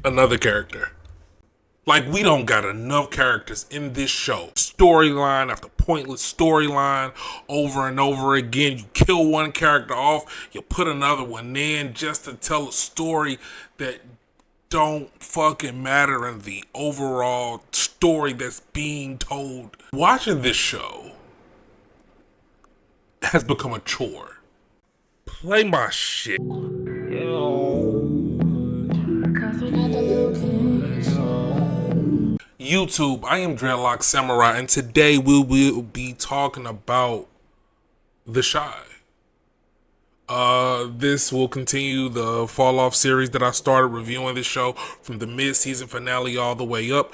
Another character. Like, we don't got enough characters in this show. Storyline after pointless storyline over and over again. You kill one character off, you put another one in just to tell a story that don't fucking matter in the overall story that's being told. Watching this show has become a chore. Play my shit. YouTube, I am Dreadlock Samurai, and today we will be talking about The Chi. This will continue the Fall Off series that I started reviewing this show from the mid-season finale all the way up.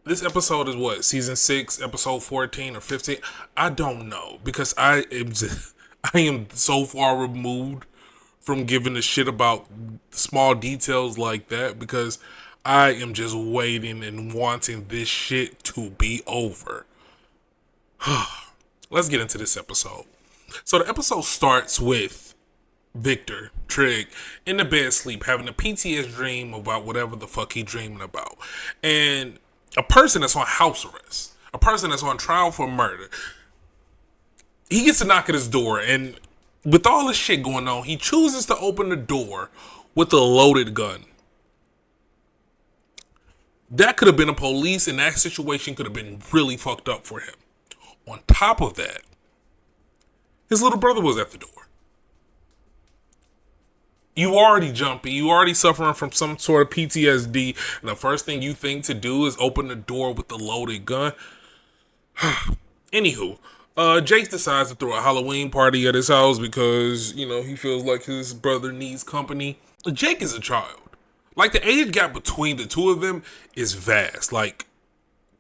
This episode is what, season 6, episode 14 or 15? I don't know, because I am so far removed from giving a shit about small details like that, because I am just waiting and wanting this shit to be over. Let's get into this episode. So the episode starts with Victor Trig in the bed sleep, having a PTSD dream about whatever the fuck he dreaming about. And a person that's on house arrest, a person that's on trial for murder, he gets a knock at his door, and with all this shit going on, he chooses to open the door with a loaded gun. That could have been a police, and that situation could have been really fucked up for him. On top of that, his little brother was at the door. You already jumpy, you already suffering from some sort of PTSD, and the first thing you think to do is open the door with the loaded gun. Anywho, Jake decides to throw a Halloween party at his house because, he feels like his brother needs company. Jake is a child. Like, the age gap between the two of them is vast. Like,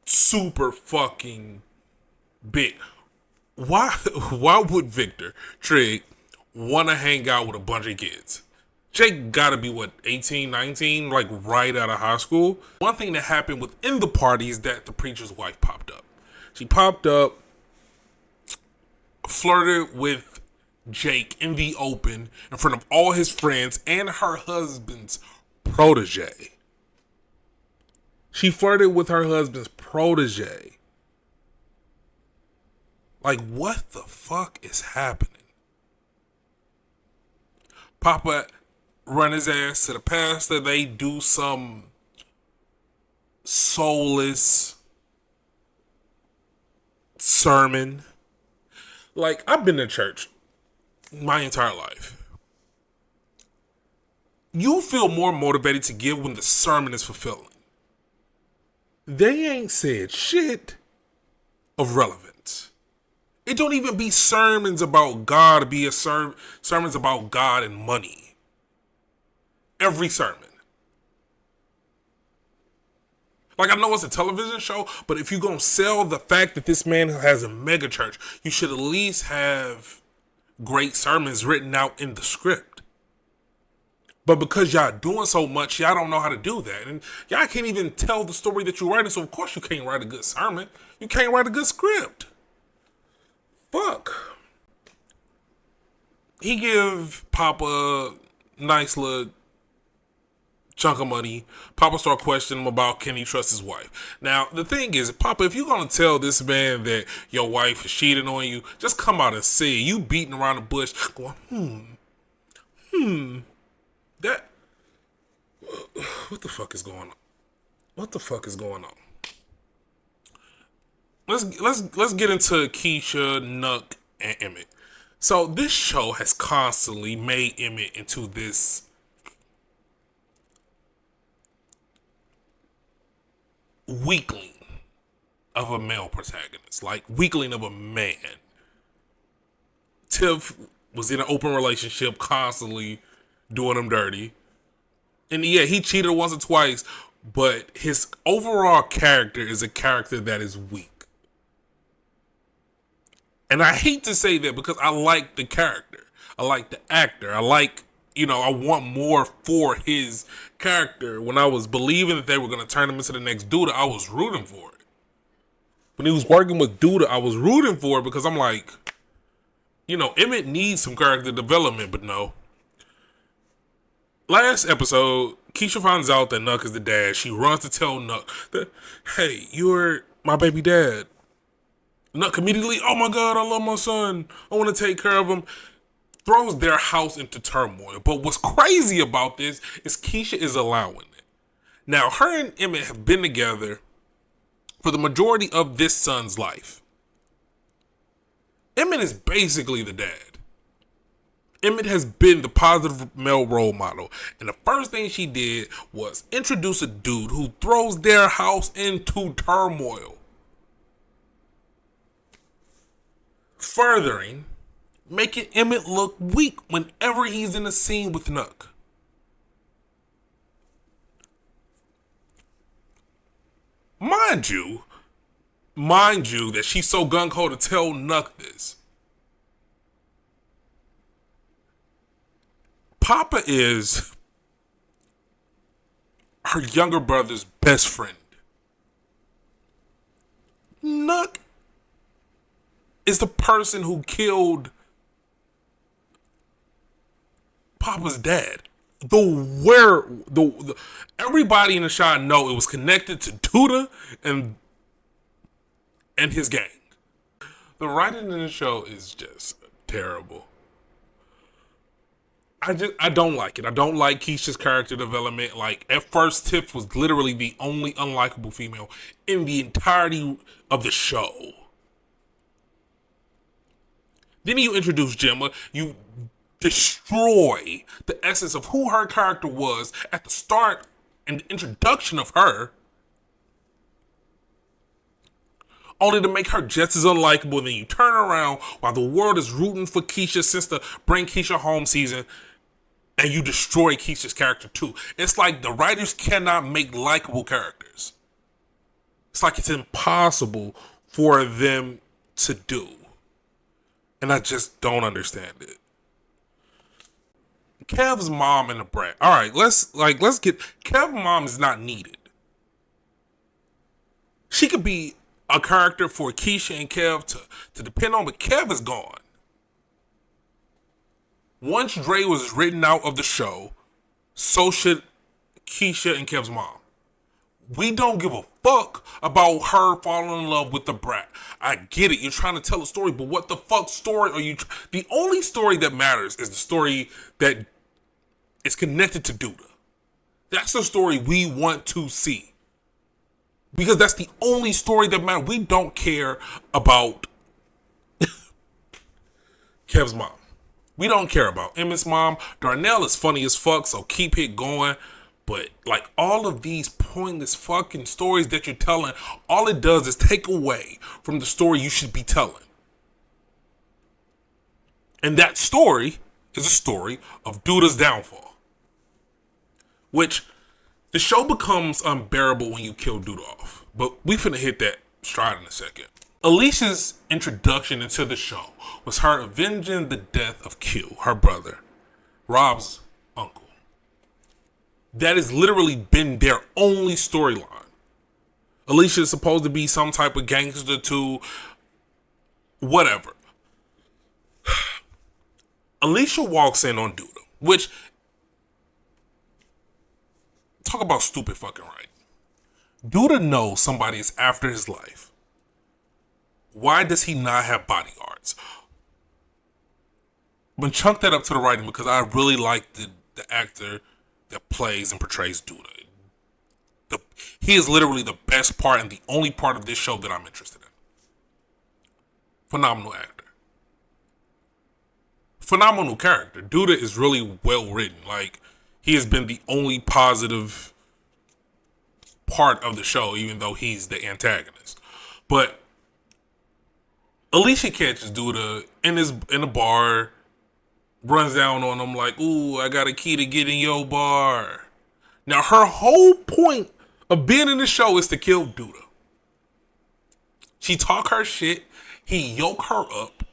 super fucking big. Why would Victor Trig want to hang out with a bunch of kids? Jake gotta be, 18, 19? Like, right out of high school? One thing that happened within the party is that the preacher's wife popped up. She popped up, flirted with Jake in the open in front of all his friends and her husband's protege. She flirted with her husband's protege. Like, what the fuck is happening? Papa run his ass to the pastor. They do some soulless sermon. Like, I've been to church my entire life. You feel more motivated to give when the sermon is fulfilling. They ain't said shit of relevance. It don't even be sermons about God, it be sermons about God and money. Every sermon. Like, I know it's a television show, but if you're gonna sell the fact that this man has a mega church, you should at least have great sermons written out in the script. But because y'all doing so much, y'all don't know how to do that. And y'all can't even tell the story that you're writing, so of course you can't write a good sermon. You can't write a good script. Fuck. He give Papa a nice little chunk of money. Papa start questioning him about can he trust his wife. Now, the thing is, Papa, if you're going to tell this man that your wife is cheating on you, just come out and say it. You beating around the bush going, that, what the fuck is going on? What the fuck is going on? Let's get into Keisha, Nuck, and Emmett. So this show has constantly made Emmett into this weakling of a male protagonist, like weakling of a man. Tiff was in an open relationship, constantly doing him dirty. And yeah, he cheated once or twice, but his overall character is a character that is weak. And I hate to say that because I like the character. I like the actor. I like, I want more for his character. When I was believing that they were going to turn him into the next Duda, I was rooting for it. When he was working with Duda, I was rooting for it because I'm like, Emmett needs some character development, but no. Last episode, Keisha finds out that Nuck is the dad. She runs to tell Nuck that, hey, you're my baby dad. Nuck immediately, oh my God, I love my son. I want to take care of him. Throws their house into turmoil. But what's crazy about this is Keisha is allowing it. Now, her and Emmett have been together for the majority of this son's life. Emmett is basically the dad. Emmett has been the positive male role model. And the first thing she did was introduce a dude who throws their house into turmoil. Furthering, making Emmett look weak whenever he's in a scene with Nuck. Mind you that she's so gung-ho to tell Nuck this. Papa is her younger brother's best friend. Nuck is the person who killed Papa's dad. Everybody in the shot know it was connected to Duda and his gang. The writing in the show is just terrible. I don't like it. I don't like Keisha's character development. Like, at first, Tiff was literally the only unlikable female in the entirety of the show. Then you introduce Gemma. You destroy the essence of who her character was at the start and the introduction of her, only to make her just as unlikable. And then you turn around while the world is rooting for Keisha since the Bring Keisha Home season, and you destroy Keisha's character too. It's like the writers cannot make likable characters. It's like it's impossible for them to do. And I just don't understand it. Kev's mom and the brat. All right, let's get Kev's mom is not needed. She could be a character for Keisha and Kev to depend on, but Kev is gone. Once Dre was written out of the show, so should Keisha and Kev's mom. We don't give a fuck about her falling in love with the brat. I get it. You're trying to tell a story, but what the fuck story are you? The only story that matters is the story that is connected to Duda. That's the story we want to see. Because that's the only story that matters. We don't care about Kev's mom. We don't care about Emmett's mom. Darnell is funny as fuck, so keep it going. But like all of these pointless fucking stories that you're telling, all it does is take away from the story you should be telling. And that story is a story of Duda's downfall. Which the show becomes unbearable when you kill Duda off. But we finna hit that stride in a second. Alicia's introduction into the show was her avenging the death of Q, her brother, Rob's uncle. That has literally been their only storyline. Alicia is supposed to be some type of gangster too, whatever. Alicia walks in on Duda, which, talk about stupid fucking right. Duda knows somebody is after his life. Why does he not have bodyguards? I'm gonna chunk that up to the writing because I really like the actor that plays and portrays Duda. He is literally the best part and the only part of this show that I'm interested in. Phenomenal actor. Phenomenal character. Duda is really well written. Like, he has been the only positive part of the show, even though he's the antagonist. But Alicia catches Duda in a bar, runs down on him like, ooh, I got a key to get in your bar. Now, her whole point of being in the show is to kill Duda. She talk her shit, he yoke her up,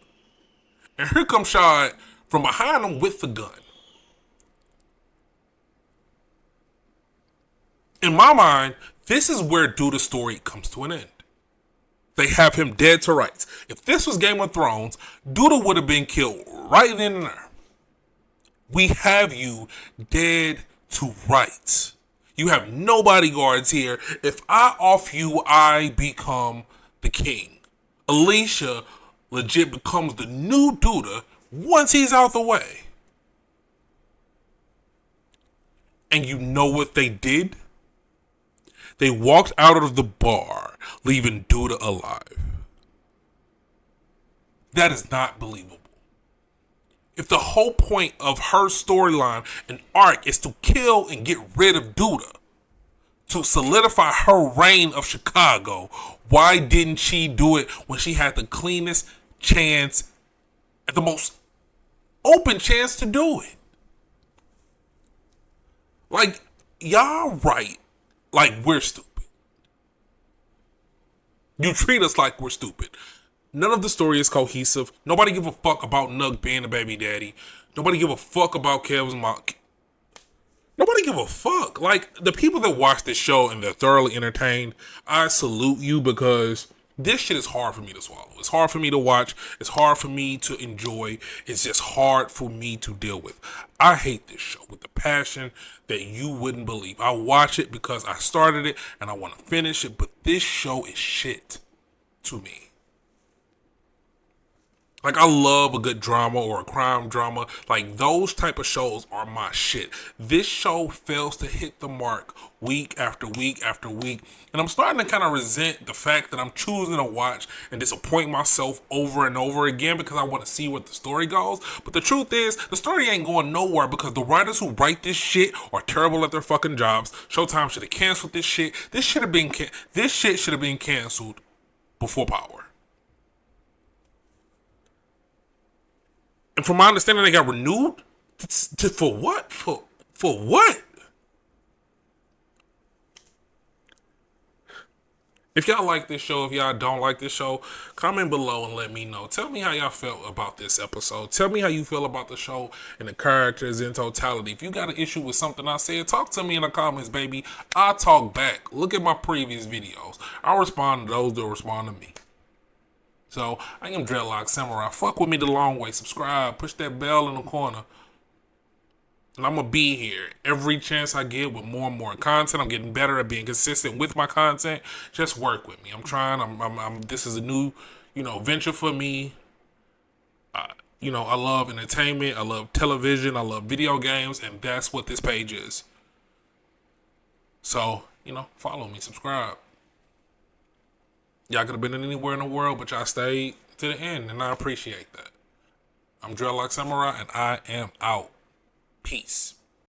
and here comes Shad from behind him with the gun. In my mind, this is where Duda's story comes to an end. They have him dead to rights. If this was Game of Thrones, Duda would have been killed right then and there. We have you dead to rights. You have no bodyguards here. If I off you, I become the king. Alicia legit becomes the new Duda once he's out the way. And you know what they did? They walked out of the bar, leaving Duda alive. That is not believable. If the whole point of her storyline and arc is to kill and get rid of Duda, to solidify her reign of Chicago, why didn't she do it when she had the cleanest chance, the most open chance to do it? Like, y'all right, like we're stupid. You treat us like we're stupid. None of the story is cohesive. Nobody give a fuck about Nug being a baby daddy. Nobody give a fuck about Kev's mom. Nobody give a fuck. Like, the people that watch this show and they're thoroughly entertained, I salute you, because this shit is hard for me to swallow. It's hard for me to watch. It's hard for me to enjoy. It's just hard for me to deal with. I hate this show with the passion that you wouldn't believe. I watch it because I started it and I want to finish it, but this show is shit to me. Like, I love a good drama or a crime drama. Like, those type of shows are my shit. This show fails to hit the mark week after week after week. And I'm starting to kind of resent the fact that I'm choosing to watch and disappoint myself over and over again because I want to see what the story goes. But the truth is, the story ain't going nowhere because the writers who write this shit are terrible at their fucking jobs. Showtime should have canceled this shit. This shit should have been canceled before Power. And from my understanding, they got renewed for what? For what? If y'all like this show, if y'all don't like this show, comment below and let me know. Tell me how y'all felt about this episode. Tell me how you feel about the show and the characters in totality. If you got an issue with something I said, talk to me in the comments, baby. I'll talk back. Look at my previous videos. I'll respond to those that respond to me. So, I am Dreadlock Samurai. Fuck with me the long way. Subscribe. Push that bell in the corner. And I'm going to be here every chance I get with more and more content. I'm getting better at being consistent with my content. Just work with me. I'm trying. This is a new, venture for me. I love entertainment. I love television. I love video games. And that's what this page is. So, follow me. Subscribe. Y'all could have been anywhere in the world, but y'all stayed to the end, and I appreciate that. I'm Dreadlock Samurai, and I am out. Peace.